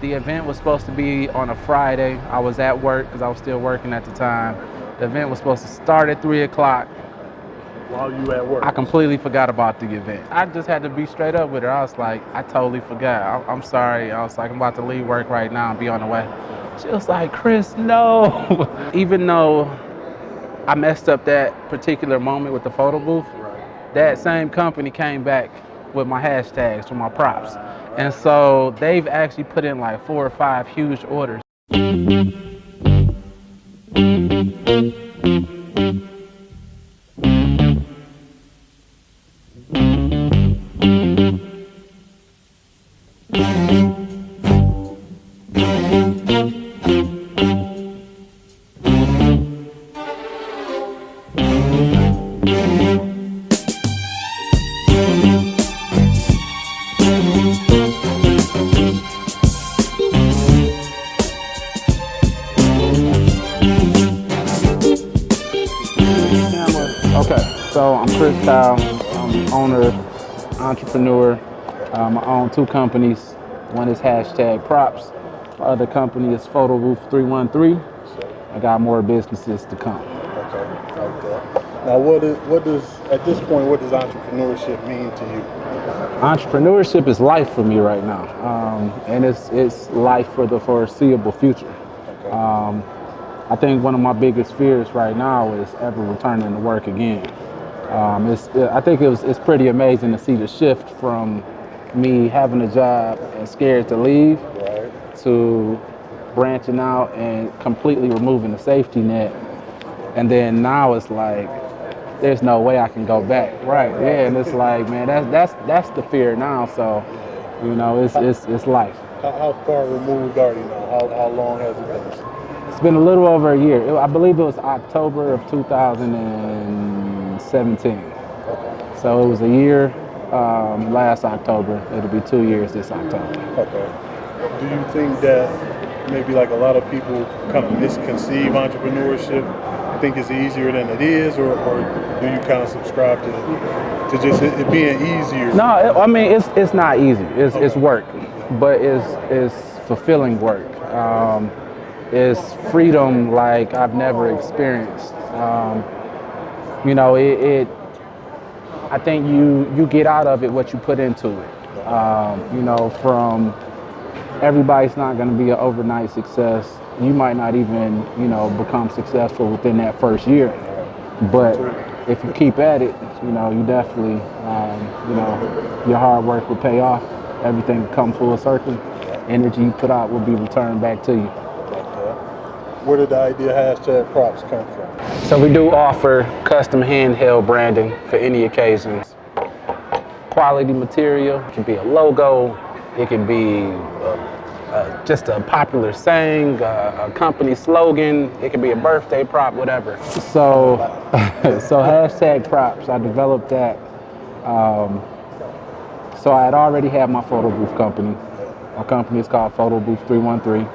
The event was supposed to be on a Friday. I was at work because I was still working at the time. The event was supposed to start at 3 o'clock. While you at work? I completely forgot about the event. I just had to be straight up with her. I was like, I totally forgot. I'm sorry. I was like, I'm about to leave work right now and be on the way. She was like, Chris, no. Even though I messed up that particular moment with the photo booth, that same company came back with my hashtags for my props. And so they've actually put in like 4 or 5 huge orders. So I'm Chris Kyle, I'm owner, entrepreneur. I own 2 companies. One is hashtag props. The other company is Photo Booth 313. I got more businesses to come. Okay, like that. Now what does at this point, what does entrepreneurship mean to you? Entrepreneurship is life for me right now. And it's life for the foreseeable future. Okay. I think one of my biggest fears right now is ever returning to work again. I think it's pretty amazing to see the shift from me having a job and scared to leave to branching out and completely removing the safety net. And then now it's like, there's no way I can go back. Right. Yeah. And it's like, man, that's the fear now. So, you know, it's life. How far removed are you now? How long has it been? It's been a little over a year. I believe it was October of 2017. So it was a year last October. It'll be 2 years this October. Okay. Do you think that maybe like a lot of people kind of misconceive entrepreneurship, think it's easier than it is, or do you kind of subscribe to just it being easier? No, I mean it's not easy. It's work, but it's fulfilling work. It's freedom like I've never experienced. You know, I think you get out of it what you put into it. You know, from everybody's not going to be an overnight success. You might not even, you know, become successful within that first year. But if you keep at it, you know, you definitely, you know, your hard work will pay off. Everything will come full circle. Energy you put out will be returned back to you. Where did the idea hashtag props come from? So we do offer custom handheld branding for any occasions. Quality material, it can be a logo, it can be just a popular saying, a company slogan, it can be a birthday prop, whatever. So, so hashtag props, I developed that. So I had already had my photo booth company. My company is called Photo Booth 313.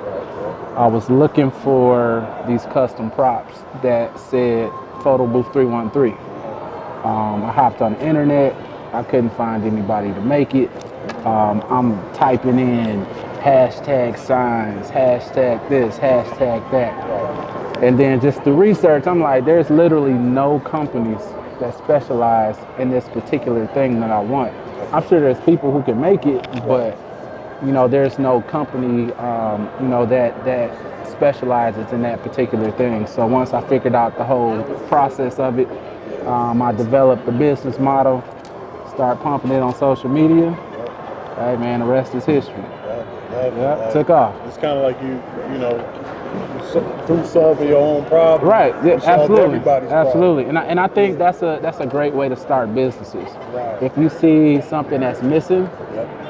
I was looking for these custom props that said Photo Booth 313. I hopped on the internet. I couldn't find anybody to make it. I'm typing in hashtag signs, hashtag this, hashtag that. And then just through research, I'm like, there's literally no companies that specialize in this particular thing that I want. I'm sure there's people who can make it, but you know, there's no company, you know, that specializes in that particular thing. So once I figured out the whole process of it, I developed the business model, start pumping it on social media. Hey man, the rest is history. Took off. It's kind of like you know, through solving your own problem. Right. Yeah, absolutely. Absolutely. And I think that's a great way to start businesses. Right. If you see something that's missing,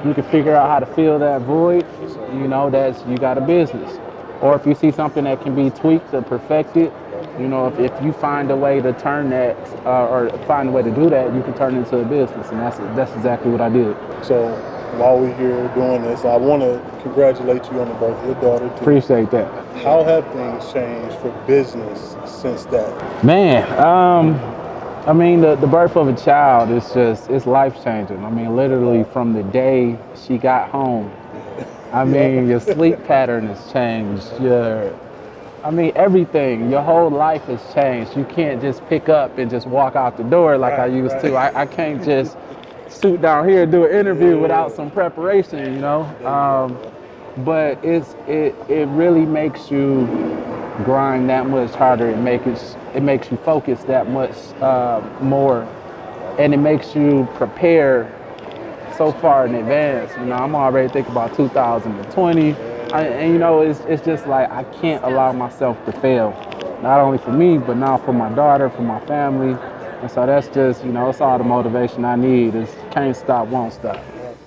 you can figure out how to fill that void. You know, you got a business. Or if you see something that can be tweaked or perfected, you know, if you find a way to turn that or find a way to do that, you can turn it into a business. And that's exactly what I did. So while we're here doing this, I want to congratulate you on the birth of your daughter too. Appreciate that. How have things changed for business since that? Man, I mean, the birth of a child is it's life changing. I mean, literally from the day she got home, I mean, your sleep pattern has changed. Everything. Your whole life has changed. You can't just pick up and just walk out the door like I used to. I can't just sit down here and do an interview without some preparation, but it really makes you grind that much harder. It makes you focus that much more, and it makes you prepare so far in advance. I'm already thinking about 2020, it's just like I can't allow myself to fail, not only for me, but now for my daughter, for my family. And so that's just, it's all the motivation I need. Is can't stop, won't stop.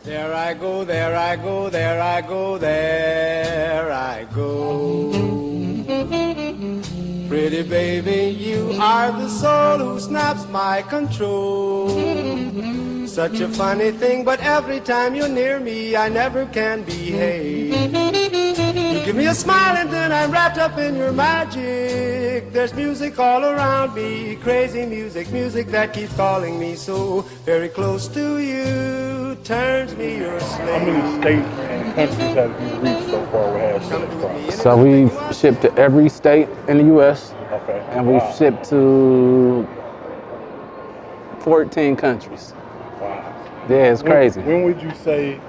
There I go, there I go, there I go, there I go. Pretty baby, you are the soul who snaps my control. Such a funny thing, but every time you're near me, I never can behave. You give me a smile and then I'm wrapped up in your magic. There's music all around me, crazy music, music that keeps calling me so very close to you. Turns me your slave. How many states and countries have you reached so far with handheld products? So we've shipped to every state in the U.S. Okay. And we've shipped to 14 countries. Wow. Yeah, it's crazy. When would you say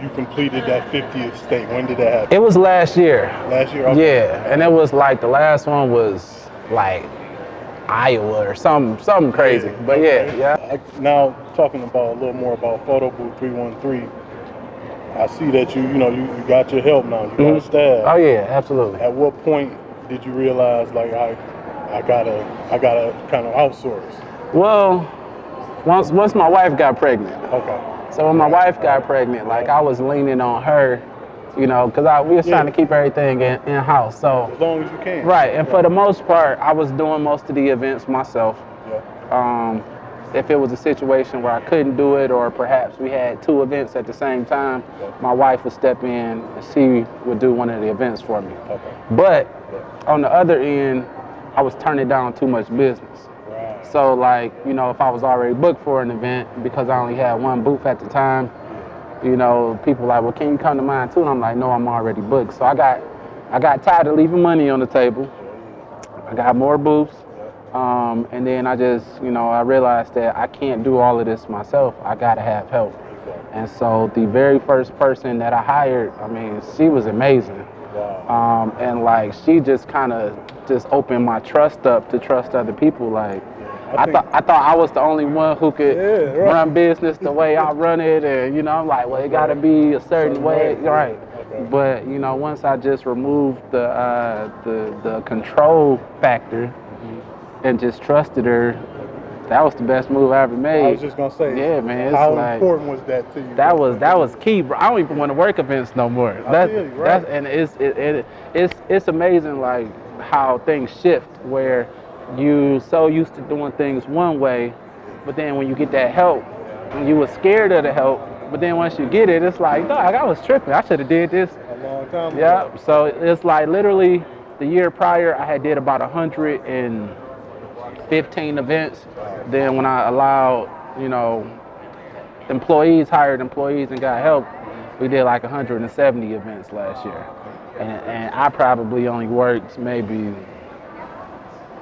you completed that 50th state? When did that happen? It was last year. Last year? Okay. Yeah, and it was like the last one was like Iowa or something crazy. Yeah. But Okay. yeah. Now talking about a little more about Photo Booth 313. I see that you got your help now. You got a staff. Oh yeah, absolutely. At what point did you realize like I gotta kind of outsource? Well, once my wife got pregnant. Okay. So when my wife got pregnant, like I was leaning on her, because we was trying to keep everything in house. So as long as you can. Right, and for the most part, I was doing most of the events myself. Yeah. If it was a situation where I couldn't do it, or perhaps we had two events at the same time, my wife would step in and she would do one of the events for me. Okay. But on the other end, I was turning down too much business. Right. So like, if I was already booked for an event, because I only had one booth at the time, people like, well, can you come to mine too? And I'm like, no, I'm already booked. So I got tired of leaving money on the table. I got more booths. And then I just, I realized that I can't do all of this myself. I gotta have help. And so the very first person that I hired, she was amazing. Wow. And like, she just kind of just opened my trust up to trust other people. Like, I thought I was the only one who could run business the way I run it. And, I'm like, well, it gotta be a certain way. Right. Okay. But, once I just removed the control factor, and just trusted her, that was the best move I ever made. I was just gonna say, yeah, man. It's how like, important was that to you? That was key, bro. I don't even want to work events no more. And it's amazing, like how things shift, where you so used to doing things one way, but then when you get that help, and you were scared of the help, but then once you get it, it's like, dog, I was tripping. I should have did this a long time ago. Yeah. So it's like literally the year prior, I had did about 115 events. Then when I allowed, hired employees and got help, we did like 170 events last year. And I probably only worked maybe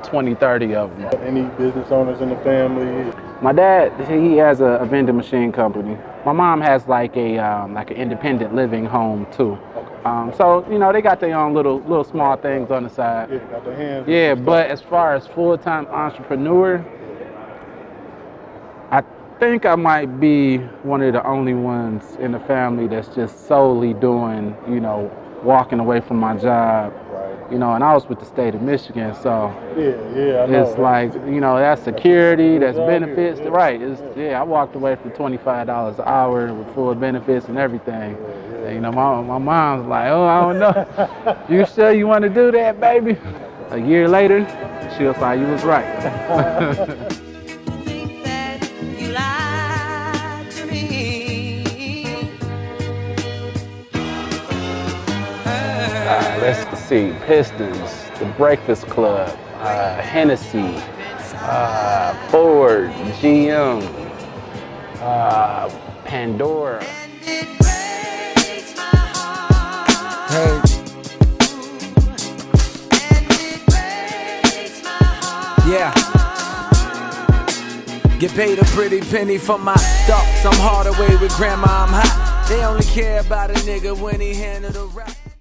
20, 30 of them. Any business owners in the family? My dad, he has a vending machine company. My mom has like an independent living home too. So they got their own little small things on the side. Yeah, got their hands. Yeah, but as far as full-time entrepreneur, I think I might be one of the only ones in the family that's just solely doing, walking away from my job. Right. And I was with the state of Michigan, so I know. it's like, that's security, that's benefits, right? I walked away for $25 an hour with full benefits and everything. And, my mom's like, oh, I don't know. You sure you want to do that, baby? A year later, she was like, you was right. Let's see, Pistons, The Breakfast Club, Hennessy, Ford, GM, Pandora. Yeah. Get paid a pretty penny for my thoughts. I'm hard away with grandma, I'm hot. They only care about a nigga when he handle the rap.